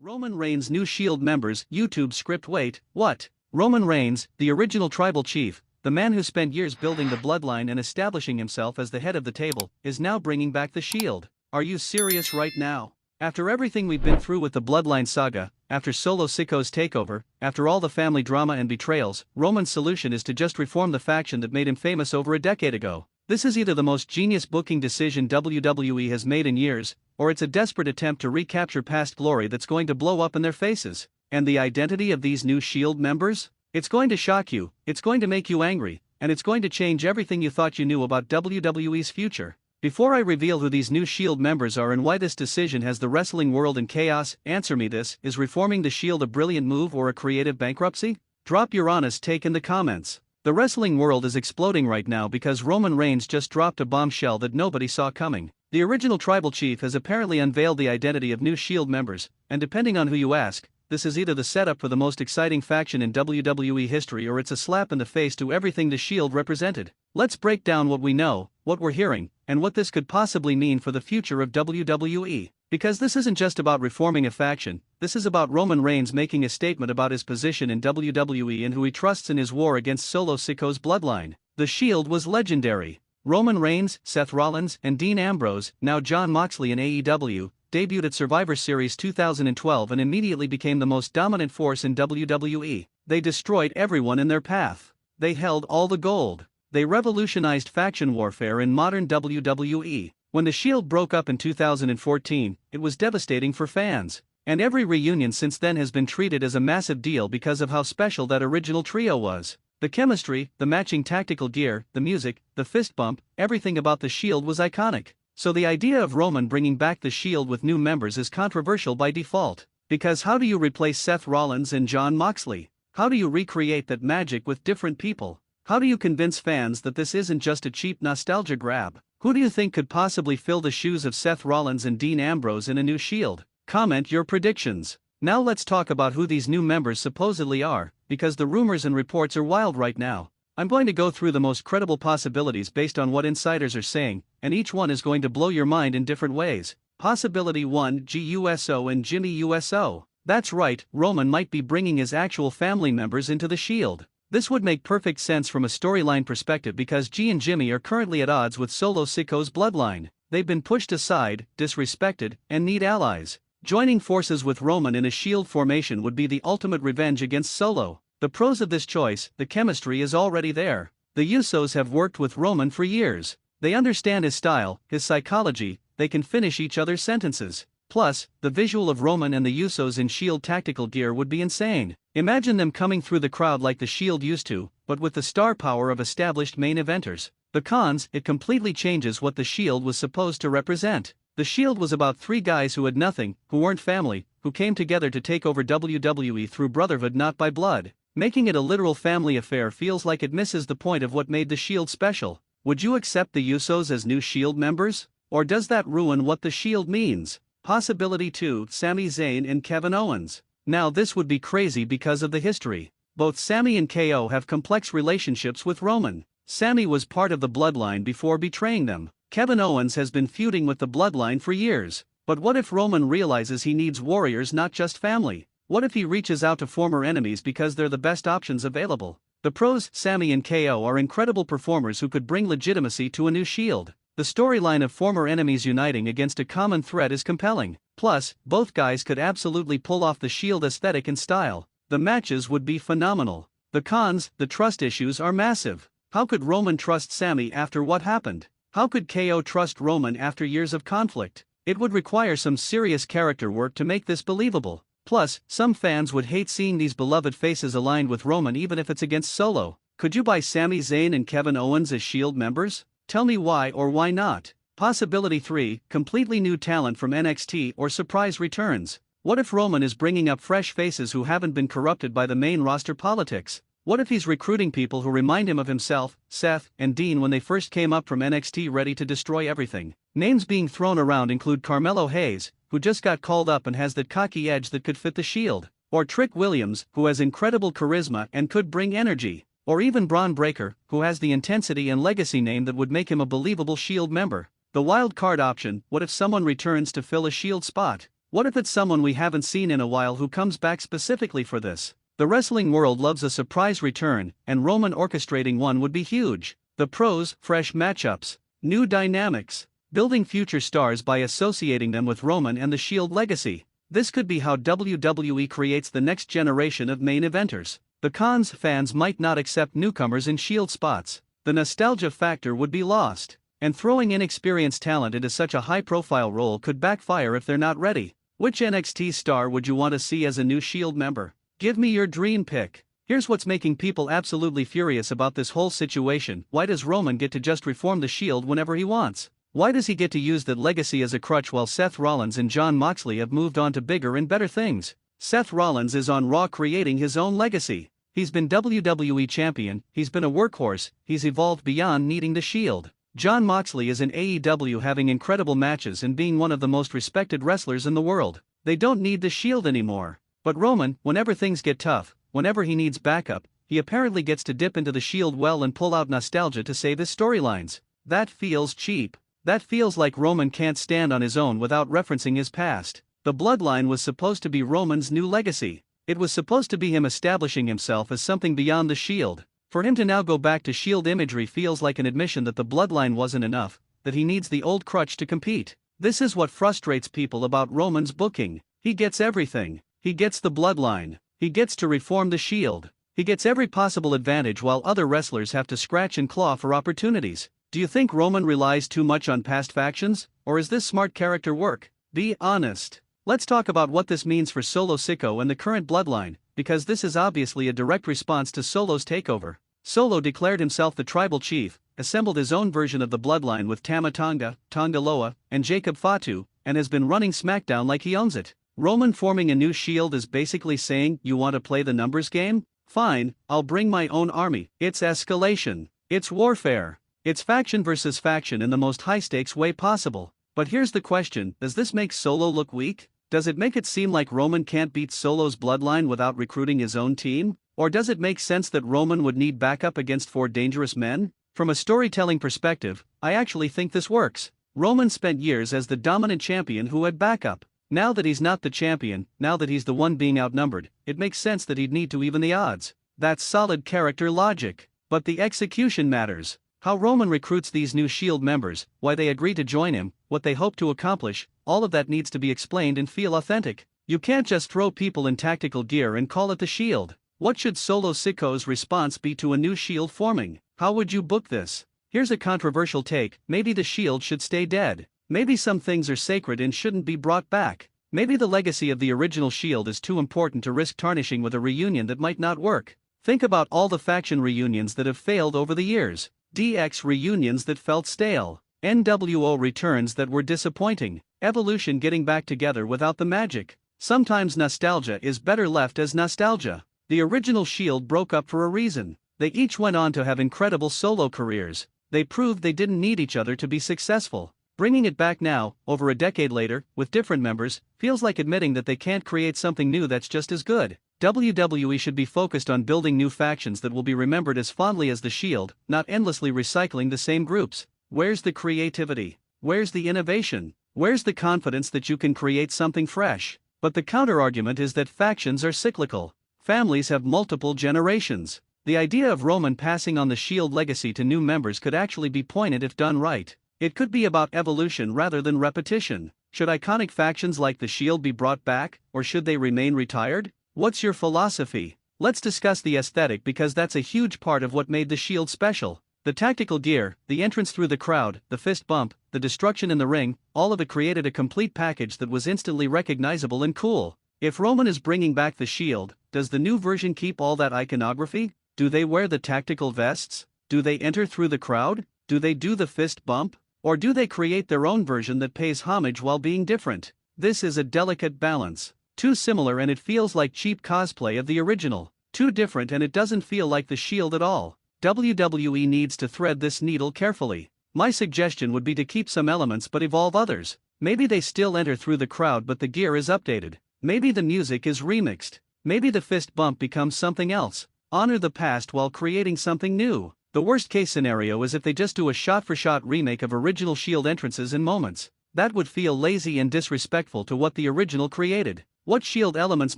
Roman Reigns' new Shield members. YouTube script. Wait, what? Roman Reigns, the original tribal chief, the man who spent years building the bloodline and establishing himself as the head of the table, is now bringing back the Shield. Are you serious right now? After everything we've been through with the Bloodline saga, after Solo Sikoa's takeover, after all the family drama and betrayals, Roman's solution is to just reform the faction that made him famous over a decade ago. This is either the most genius booking decision WWE has made in years, or it's a desperate attempt to recapture past glory that's going to blow up in their faces. And the identity of these new Shield members? It's going to shock you, it's going to make you angry, and it's going to change everything you thought you knew about WWE's future. Before I reveal who these new Shield members are and why this decision has the wrestling world in chaos, answer me this: is reforming the Shield a brilliant move or a creative bankruptcy? Drop your honest take in the comments. The wrestling world is exploding right now because Roman Reigns just dropped a bombshell that nobody saw coming. The original tribal chief has apparently unveiled the identity of new Shield members, and depending on who you ask, this is either the setup for the most exciting faction in WWE history or it's a slap in the face to everything the Shield represented. Let's break down what we know, what we're hearing, and what this could possibly mean for the future of WWE. Because this isn't just about reforming a faction, this is about Roman Reigns making a statement about his position in WWE and who he trusts in his war against Solo Sikoa's bloodline. The Shield was legendary. Roman Reigns, Seth Rollins, and Dean Ambrose, now Jon Moxley in AEW, debuted at Survivor Series 2012 and immediately became the most dominant force in WWE. They destroyed everyone in their path. They held all the gold. They revolutionized faction warfare in modern WWE. When the Shield broke up in 2014, it was devastating for fans. And every reunion since then has been treated as a massive deal because of how special that original trio was. The chemistry, the matching tactical gear, the music, the fist bump, everything about the Shield was iconic. So the idea of Roman bringing back the Shield with new members is controversial by default. Because how do you replace Seth Rollins and Jon Moxley? How do you recreate that magic with different people? How do you convince fans that this isn't just a cheap nostalgia grab? Who do you think could possibly fill the shoes of Seth Rollins and Dean Ambrose in a new Shield? Comment your predictions. Now let's talk about who these new members supposedly are, because the rumors and reports are wild right now. I'm going to go through the most credible possibilities based on what insiders are saying, and each one is going to blow your mind in different ways. Possibility 1: Jey Uso and Jimmy Uso. That's right, Roman might be bringing his actual family members into the Shield. This would make perfect sense from a storyline perspective because Jey and Jimmy are currently at odds with Solo Sikoa's bloodline. They've been pushed aside, disrespected, and need allies. Joining forces with Roman in a Shield formation would be the ultimate revenge against Solo. The pros of this choice: the chemistry is already there. The Usos have worked with Roman for years. They understand his style, his psychology, they can finish each other's sentences. Plus, the visual of Roman and the Usos in Shield tactical gear would be insane. Imagine them coming through the crowd like the Shield used to, but with the star power of established main eventers. The cons: it completely changes what the Shield was supposed to represent. The Shield was about three guys who had nothing, who weren't family, who came together to take over WWE through brotherhood, not by blood. Making it a literal family affair feels like it misses the point of what made the Shield special. Would you accept the Usos as new Shield members? Or does that ruin what the Shield means? Possibility 2: Sami Zayn and Kevin Owens. Now this would be crazy because of the history. Both Sami and KO have complex relationships with Roman. Sami was part of the bloodline before betraying them. Kevin Owens has been feuding with the bloodline for years. But what if Roman realizes he needs warriors, not just family? What if he reaches out to former enemies because they're the best options available? The pros: Sami and KO are incredible performers who could bring legitimacy to a new Shield. The storyline of former enemies uniting against a common threat is compelling. Plus, both guys could absolutely pull off the Shield aesthetic and style. The matches would be phenomenal. The cons: the trust issues are massive. How could Roman trust Sami after what happened? How could KO trust Roman after years of conflict? It would require some serious character work to make this believable. Plus, some fans would hate seeing these beloved faces aligned with Roman even if it's against Solo. Could you buy Sami Zayn and Kevin Owens as Shield members? Tell me why or why not. Possibility 3: completely new talent from NXT or surprise returns. What if Roman is bringing up fresh faces who haven't been corrupted by the main roster politics? What if he's recruiting people who remind him of himself, Seth, and Dean when they first came up from NXT ready to destroy everything? Names being thrown around include Carmelo Hayes, who just got called up and has that cocky edge that could fit the Shield, or Trick Williams, who has incredible charisma and could bring energy, or even Braun Breaker, who has the intensity and legacy name that would make him a believable Shield member. The wild card option: what if someone returns to fill a Shield spot? What if it's someone we haven't seen in a while who comes back specifically for this? The wrestling world loves a surprise return, and Roman orchestrating one would be huge. The pros: fresh matchups, new dynamics, building future stars by associating them with Roman and the Shield legacy. This could be how WWE creates the next generation of main eventers. The cons: fans might not accept newcomers in Shield spots. The nostalgia factor would be lost, and throwing inexperienced talent into such a high-profile role could backfire if they're not ready. Which NXT star would you want to see as a new Shield member? Give me your dream pick. Here's what's making people absolutely furious about this whole situation. Why does Roman get to just reform the Shield whenever he wants? Why does he get to use that legacy as a crutch while Seth Rollins and Jon Moxley have moved on to bigger and better things? Seth Rollins is on Raw creating his own legacy. He's been WWE champion, he's been a workhorse, he's evolved beyond needing the Shield. Jon Moxley is in AEW having incredible matches and being one of the most respected wrestlers in the world. They don't need the Shield anymore. But Roman, whenever things get tough, whenever he needs backup, he apparently gets to dip into the Shield well and pull out nostalgia to save his storylines. That feels cheap. That feels like Roman can't stand on his own without referencing his past. The Bloodline was supposed to be Roman's new legacy. It was supposed to be him establishing himself as something beyond the Shield. For him to now go back to Shield imagery feels like an admission that the Bloodline wasn't enough, that he needs the old crutch to compete. This is what frustrates people about Roman's booking. He gets everything. He gets the Bloodline. He gets to reform the Shield. He gets every possible advantage while other wrestlers have to scratch and claw for opportunities. Do you think Roman relies too much on past factions, or is this smart character work? Be honest. Let's talk about what this means for Solo Sikoa and the current Bloodline, because this is obviously a direct response to Solo's takeover. Solo declared himself the tribal chief, assembled his own version of the Bloodline with Tama Tonga, Tonga Loa, and Jacob Fatu, and has been running SmackDown like he owns it. Roman forming a new Shield is basically saying, you want to play the numbers game? Fine, I'll bring my own army. It's escalation. It's warfare. It's faction versus faction in the most high-stakes way possible. But here's the question, does this make Solo look weak? Does it make it seem like Roman can't beat Solo's Bloodline without recruiting his own team? Or does it make sense that Roman would need backup against 4 dangerous men? From a storytelling perspective, I actually think this works. Roman spent years as the dominant champion who had backup. Now that he's not the champion, now that he's the one being outnumbered, it makes sense that he'd need to even the odds. That's solid character logic. But the execution matters. How Roman recruits these new Shield members, why they agree to join him, what they hope to accomplish, all of that needs to be explained and feel authentic. You can't just throw people in tactical gear and call it the Shield. What should Solo Sikoa's response be to a new Shield forming? How would you book this? Here's a controversial take: maybe the Shield should stay dead. Maybe some things are sacred and shouldn't be brought back. Maybe the legacy of the original Shield is too important to risk tarnishing with a reunion that might not work. Think about all the faction reunions that have failed over the years. DX reunions that felt stale. NWO returns that were disappointing. Evolution getting back together without the magic. Sometimes nostalgia is better left as nostalgia. The original Shield broke up for a reason. They each went on to have incredible solo careers. They proved they didn't need each other to be successful. Bringing it back now, over a decade later, with different members, feels like admitting that they can't create something new that's just as good. WWE should be focused on building new factions that will be remembered as fondly as the Shield, not endlessly recycling the same groups. Where's the creativity? Where's the innovation? Where's the confidence that you can create something fresh? But the counter-argument is that factions are cyclical. Families have multiple generations. The idea of Roman passing on the Shield legacy to new members could actually be pointed if done right. It could be about evolution rather than repetition. Should iconic factions like the Shield be brought back, or should they remain retired? What's your philosophy? Let's discuss the aesthetic, because that's a huge part of what made the Shield special. The tactical gear, the entrance through the crowd, the fist bump, the destruction in the ring, all of it created a complete package that was instantly recognizable and cool. If Roman is bringing back the Shield, does the new version keep all that iconography? Do they wear the tactical vests? Do they enter through the crowd? Do they do the fist bump? Or do they create their own version that pays homage while being different? This is a delicate balance. Too similar and it feels like cheap cosplay of the original. Too different and it doesn't feel like the Shield at all. WWE needs to thread this needle carefully. My suggestion would be to keep some elements but evolve others. Maybe they still enter through the crowd but the gear is updated. Maybe the music is remixed. Maybe the fist bump becomes something else. Honor the past while creating something new. The worst case scenario is if they just do a shot-for-shot remake of original Shield entrances and moments. That would feel lazy and disrespectful to what the original created. What Shield elements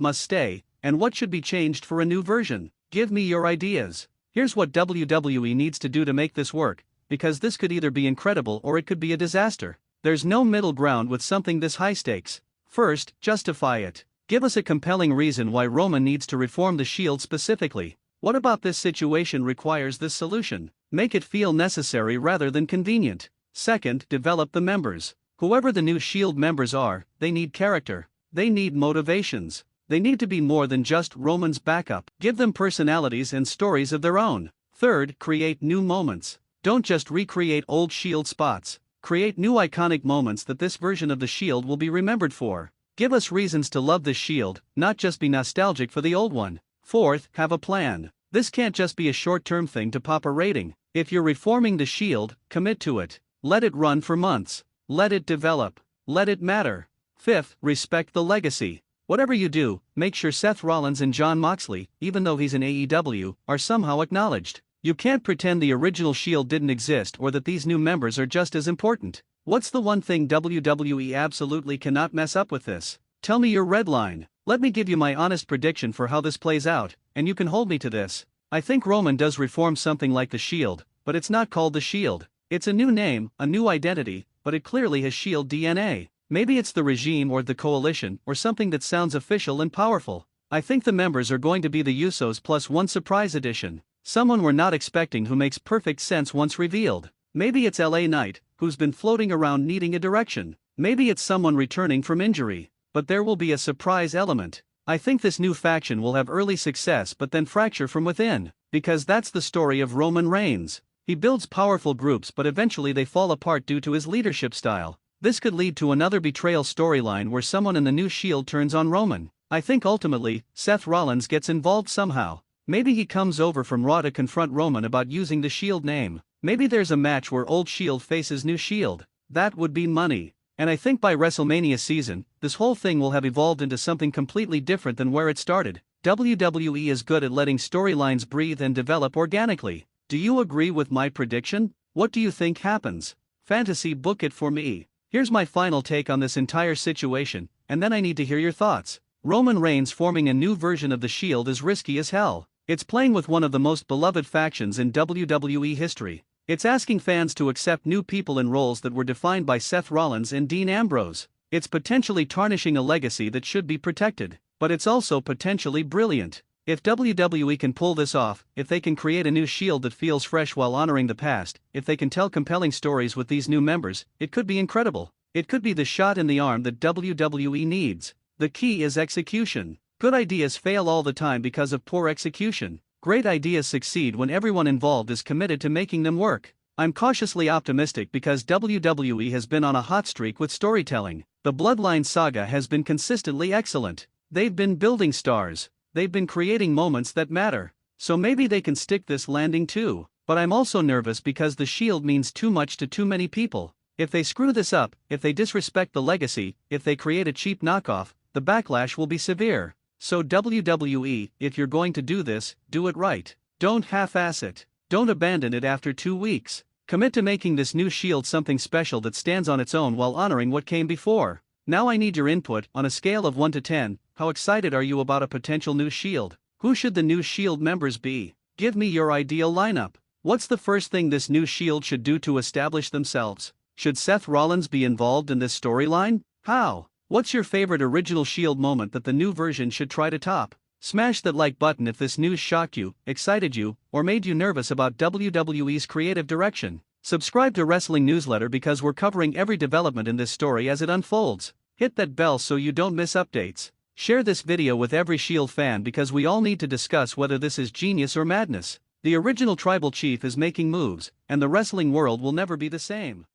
must stay, and what should be changed for a new version? Give me your ideas. Here's what WWE needs to do to make this work, because this could either be incredible or it could be a disaster. There's no middle ground with something this high stakes. First, justify it. Give us a compelling reason why Roman needs to reform the Shield specifically. What about this situation requires this solution? Make it feel necessary rather than convenient. Second, develop the members. Whoever the new Shield members are, they need character. They need motivations. They need to be more than just Roman's backup. Give them personalities and stories of their own. Third, create new moments. Don't just recreate old Shield spots. Create new iconic moments that this version of the Shield will be remembered for. Give us reasons to love this Shield, not just be nostalgic for the old one. Fourth, have a plan. This can't just be a short-term thing to pop a rating. If you're reforming the Shield, commit to it. Let it run for months. Let it develop. Let it matter. Fifth, respect the legacy. Whatever you do, make sure Seth Rollins and Jon Moxley, even though he's in AEW, are somehow acknowledged. You can't pretend the original Shield didn't exist or that these new members are just as important. What's the one thing WWE absolutely cannot mess up with this? Tell me your red line. Let me give you my honest prediction for how this plays out, and you can hold me to this. I think Roman does reform something like the Shield, but it's not called the Shield. It's a new name, a new identity, but it clearly has Shield DNA. Maybe it's the regime or the coalition or something that sounds official and powerful. I think the members are going to be the Usos plus one surprise addition. Someone we're not expecting who makes perfect sense once revealed. Maybe it's LA Knight, who's been floating around needing a direction. Maybe it's someone returning from injury. But there will be a surprise element. I think this new faction will have early success but then fracture from within. Because that's the story of Roman Reigns. He builds powerful groups but eventually they fall apart due to his leadership style. This could lead to another betrayal storyline where someone in the new Shield turns on Roman. I think ultimately, Seth Rollins gets involved somehow. Maybe he comes over from Raw to confront Roman about using the Shield name. Maybe there's a match where old Shield faces new Shield. That would be money. And I think by WrestleMania season, this whole thing will have evolved into something completely different than where it started. WWE is good at letting storylines breathe and develop organically. Do you agree with my prediction? What do you think happens? Fantasy book it for me. Here's my final take on this entire situation, and then I need to hear your thoughts. Roman Reigns forming a new version of the Shield is risky as hell. It's playing with one of the most beloved factions in WWE history. It's asking fans to accept new people in roles that were defined by Seth Rollins and Dean Ambrose. It's potentially tarnishing a legacy that should be protected. But it's also potentially brilliant. If WWE can pull this off, if they can create a new Shield that feels fresh while honoring the past, if they can tell compelling stories with these new members, it could be incredible. It could be the shot in the arm that WWE needs. The key is execution. Good ideas fail all the time because of poor execution. Great ideas succeed when everyone involved is committed to making them work. I'm cautiously optimistic because WWE has been on a hot streak with storytelling. The Bloodline saga has been consistently excellent. They've been building stars. They've been creating moments that matter. So maybe they can stick this landing too. But I'm also nervous because the Shield means too much to too many people. If they screw this up, if they disrespect the legacy, if they create a cheap knockoff, the backlash will be severe. So WWE, if you're going to do this, do it right. Don't half-ass it. Don't abandon it after 2 weeks. Commit to making this new Shield something special that stands on its own while honoring what came before. Now I need your input. On a scale of 1 to 10, how excited are you about a potential new Shield? Who should the new Shield members be? Give me your ideal lineup. What's the first thing this new Shield should do to establish themselves? Should Seth Rollins be involved in this storyline? How? What's your favorite original Shield moment that the new version should try to top? Smash that like button if this news shocked you, excited you, or made you nervous about WWE's creative direction. Subscribe to Wrestling Newsletter because we're covering every development in this story as it unfolds. Hit that bell so you don't miss updates. Share this video with every Shield fan because we all need to discuss whether this is genius or madness. The original tribal chief is making moves, and the wrestling world will never be the same.